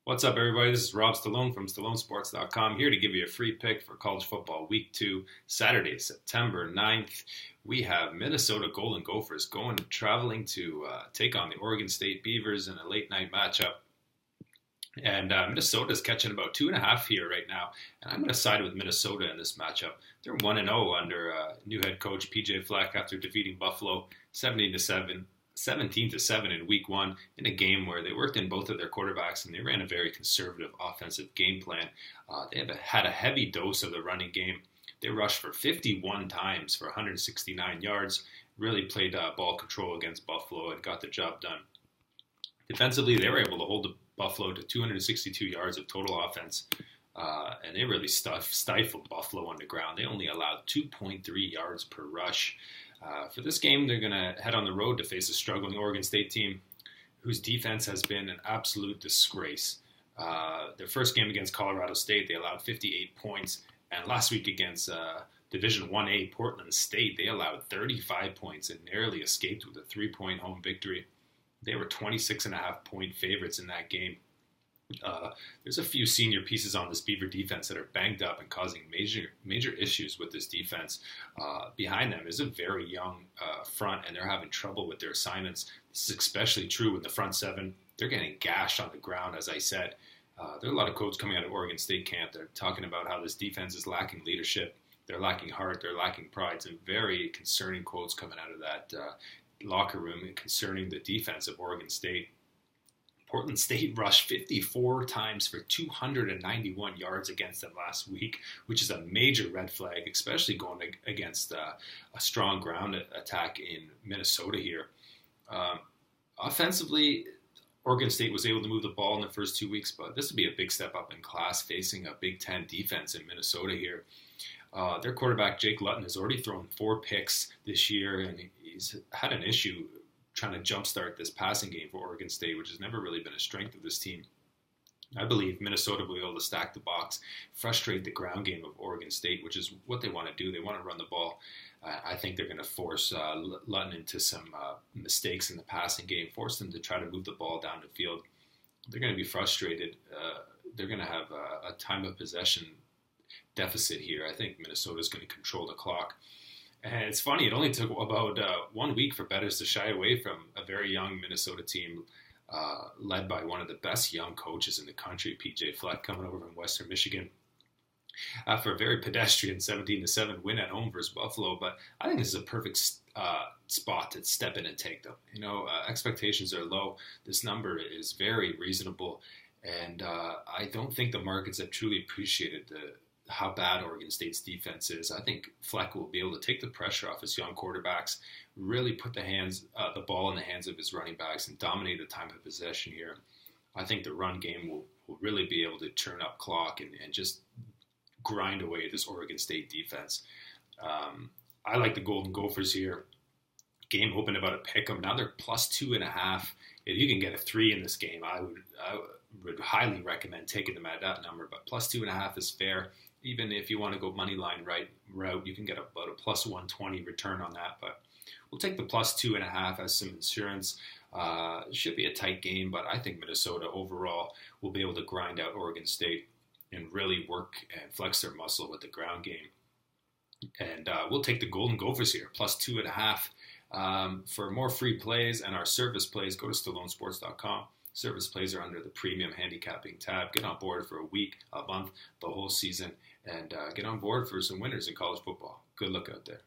What's up, everybody? This is Rob Stallone from StalloneSports.com here to give you a free pick for college football week 2, Saturday, September 9th. We have Minnesota Golden Gophers traveling to take on the Oregon State Beavers in a late night matchup. And Minnesota's catching about 2.5 here right now. And I'm going to side with Minnesota in this matchup. They're 1-0 under new head coach PJ Fleck after defeating Buffalo 17-7 in week 1 in a game where they worked in both of their quarterbacks and they ran a very conservative offensive game plan. They had a heavy dose of the running game. They rushed for 51 times for 169 yards, really played ball control against Buffalo and got the job done. Defensively, they were able to hold the Buffalo to 262 yards of total offense, and they really stifled Buffalo on the ground. They only allowed 2.3 yards per rush. For this game, they're going to head on the road to face a struggling Oregon State team whose defense has been an absolute disgrace. Their first game against Colorado State, they allowed 58 points. And last week against Division 1A Portland State, they allowed 35 points and narrowly escaped with a 3-point home victory. They were 26.5-point favorites in that game. There's a few senior pieces on this Beaver defense that are banged up and causing major issues with this defense. Behind them is a very young front, and they're having trouble with their assignments. This is especially true in the front seven. They're getting gashed on the ground, as I said. There are a lot of quotes coming out of Oregon State camp. They're talking about how this defense is lacking leadership. They're lacking heart. They're lacking pride. Some very concerning quotes coming out of that locker room concerning the defense of Oregon State. Portland State rushed 54 times for 291 yards against them last week, which is a major red flag, especially going against a strong ground attack in Minnesota here. Offensively, Oregon State was able to move the ball in the first 2 weeks, but this would be a big step up in class facing a Big Ten defense in Minnesota here. Their quarterback, Jake Luton, has already thrown 4 picks this year, and he's had an issue trying to jumpstart this passing game for Oregon State, which has never really been a strength of this team. I believe Minnesota will be able to stack the box, frustrate the ground game of Oregon State, which is what they want to do. They want to run the ball. I think they're going to force Luton into some mistakes in the passing game, force them to try to move the ball down the field. They're going to be frustrated. They're going to have a time of possession deficit here. I think Minnesota's going to control the clock. And it's funny, it only took about 1 week for bettors to shy away from a very young Minnesota team led by one of the best young coaches in the country, PJ Fleck, coming over from Western Michigan. For a very pedestrian 17-7 win at home versus Buffalo. But I think this is a perfect spot to step in and take them. Expectations are low. This number is very reasonable. And I don't think the markets have truly appreciated how bad Oregon State's defense is. I think Fleck will be able to take the pressure off his young quarterbacks, really put the ball in the hands of his running backs and dominate the time of possession here. I think the run game will really be able to turn up clock and just grind away at this Oregon State defense. I like the Golden Gophers here. Game opened about a pick 'em. Now they're plus 2.5. If you can get a 3 in this game, I would highly recommend taking them at that number. But plus 2.5 is fair. Even if you want to go money line route, you can get about a plus 120 return on that. But we'll take the plus 2.5 as some insurance. It should be a tight game, but I think Minnesota overall will be able to grind out Oregon State and really work and flex their muscle with the ground game. And we'll take the Golden Gophers here, plus 2.5. For more free plays and our service plays, go to StalloneSports.com. Service plays are under the premium handicapping tab. Get on board for a week, a month, the whole season, and get on board for some winners in college football. Good luck out there.